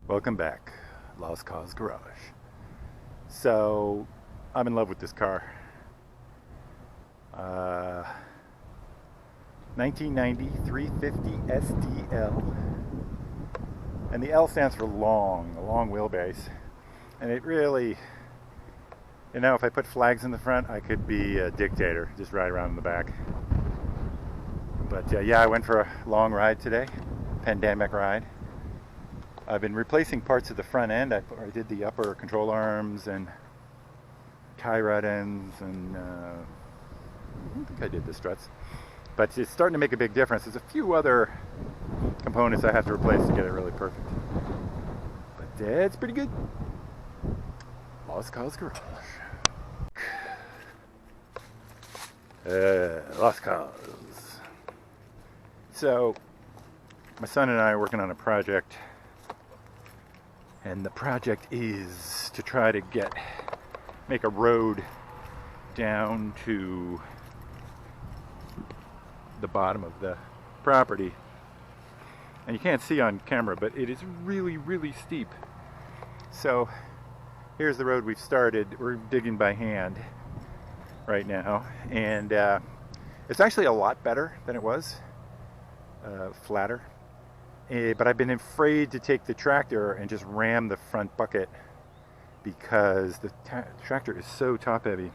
Welcome back, Lost Cause Garage. So, I'm in love with this car. 1990 350 SDL. And the L stands for long, a long wheelbase. And it really, if I put flags in the front, I could be a dictator, just ride around in the back. But yeah, I went for a long ride today, pandemic ride. I've been replacing parts of the front end. I did the upper control arms and tie rod ends, and I don't think I did the struts. But it's starting to make a big difference. There's a few other components I have to replace to get it really perfect. But it's pretty good. Lost Cause Garage. Lost Cause. So, my son and I are working on a project. And the project is to try to make a road down to the bottom of the property. And you can't see on camera, but it is really, really steep. So here's the road we've started. We're digging by hand right now. And it's actually a lot better than it was, flatter. But I've been afraid to take the tractor and just ram the front bucket because the tractor is so top heavy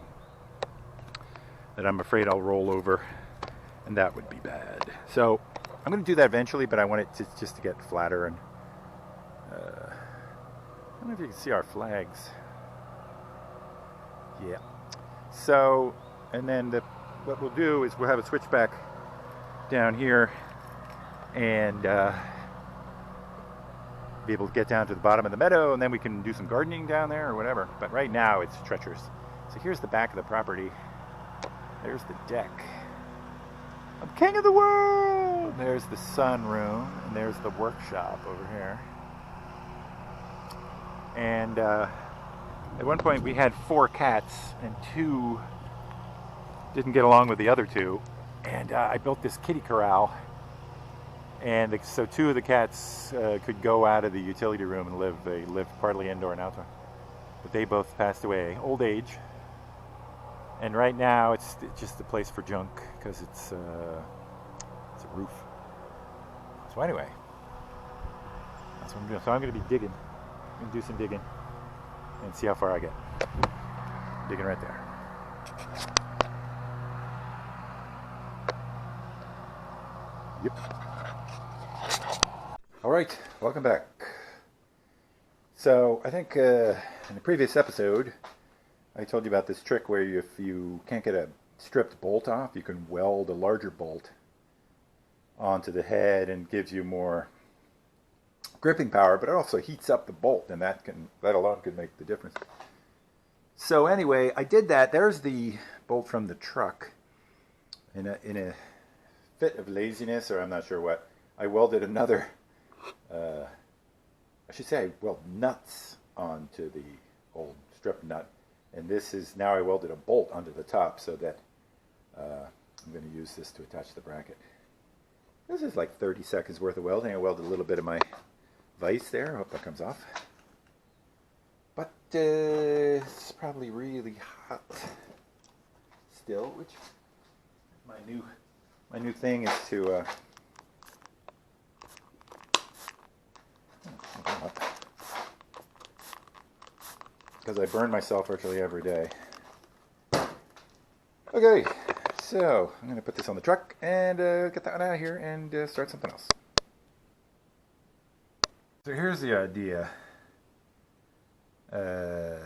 that I'm afraid I'll roll over, and that would be bad. So I'm going to do that eventually, but I want it just to get flatter. And I don't know if you can see our flags. Yeah. So, and then what we'll do is we'll have a switchback down here and be able to get down to the bottom of the meadow, and then we can do some gardening down there or whatever. But right now it's treacherous. So here's the back of the property. There's the deck. I'm king of the world! There's the sunroom, and there's the workshop over here. And at one point we had 4 cats, and 2 didn't get along with the other 2. And I built this kitty corral. And so 2 of the cats could go out of the utility room and live. They lived partly indoor and outdoor. But they both passed away, old age. And right now it's just a place for junk because it's a roof. So anyway, that's what I'm doing. So I'm going to be digging. I'm going to do some digging and see how far I get. Digging right there. Yep. All right, welcome back. So I think in the previous episode, I told you about this trick where if you can't get a stripped bolt off, you can weld a larger bolt onto the head and gives you more gripping power, but it also heats up the bolt, and that alone could make the difference. So anyway, I did that. There's the bolt from the truck. In a fit of laziness, or I'm not sure what, I welded another. I should say I weld nuts onto the old strip nut, and this is now I welded a bolt onto the top so that I'm going to use this to attach the bracket. This is like 30 seconds worth of welding. I welded a little bit of my vise there. I hope that comes off. But it's probably really hot still, which my new thing is to because I burn myself virtually every day. Okay, so I'm going to put this on the truck and get that one out of here and start something else. So here's the idea. I'm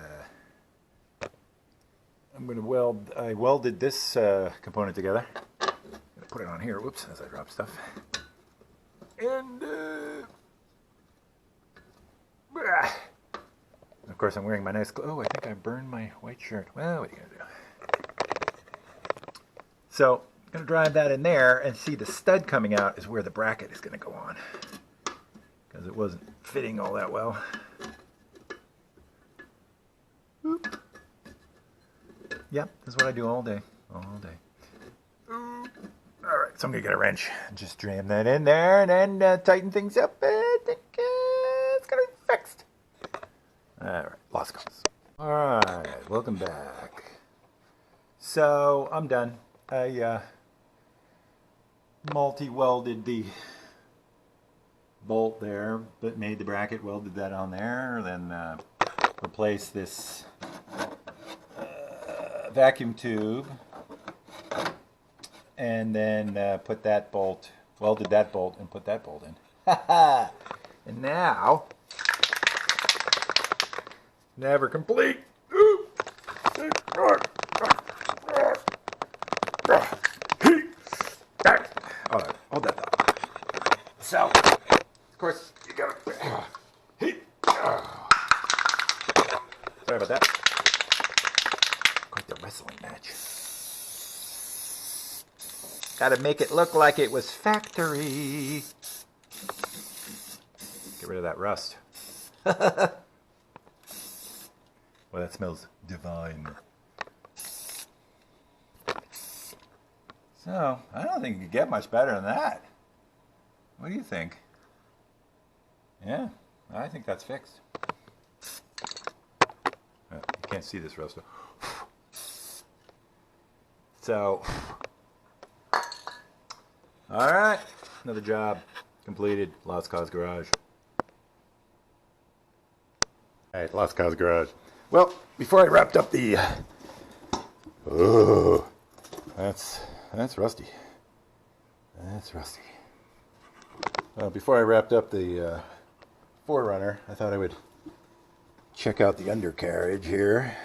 going to I welded this component together. I'm going to put it on here, whoops, as I drop stuff. And of course, I'm wearing my nice clothes. Oh, I think I burned my white shirt. Well, what are you going to do? So, I'm going to drive that in there, and see the stud coming out is where the bracket is going to go on. Because it wasn't fitting all that well. Oop. Yep, this is what I do all day. All day. Oop. All right, so I'm going to get a wrench and just jam that in there and then tighten things up. I think it's going to be fixed. welcome back. So I'm done. I multi-welded the bolt there, but made the bracket, welded that on there, then replaced this vacuum tube, and then put that bolt, welded that bolt, and put that bolt in. And now, never complete. All right, hold that thought. So, of course, you gotta. Sorry about that. Quite the wrestling match. Gotta make it look like it was factory. Get rid of that rust. Well, that smells divine. So, I don't think you could get much better than that. What do you think? Yeah, I think that's fixed. You can't see this rust. So, all right, another job completed. Lost Cause Garage. All right, Lost Cause Garage. Well, before I wrapped up the, oh, that's rusty. That's rusty. Before I wrapped up the Forerunner, I thought I would check out the undercarriage here.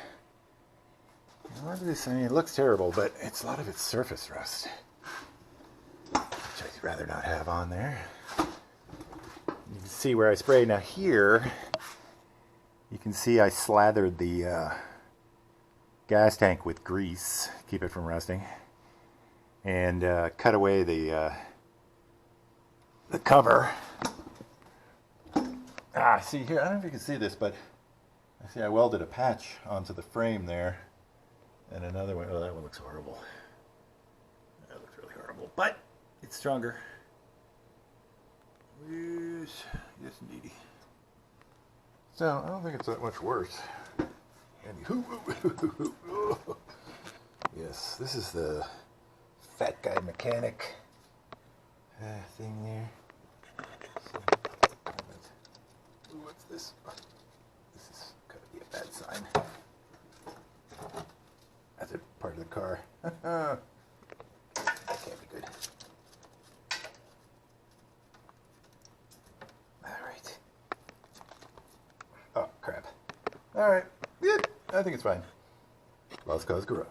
A lot of this, I mean, it looks terrible, but it's a lot of it's surface rust, which I'd rather not have on there. You can see where I sprayed. Now here, you can see I slathered the gas tank with grease, keep it from rusting, and cut away the cover. See here, I don't know if you can see this, but I see I welded a patch onto the frame there, and another one. Oh, that one looks horrible. That looks really horrible, but it's stronger. Yes, indeedy. So I don't think it's that much worse. Anywho, yes, this is the fat guy mechanic thing there. Ooh, what's this? This is gonna be a bad sign. That's a part of the car. That can't be good. Alright. Oh, crap. Alright. Good. I think it's fine. Lost Cause Garage.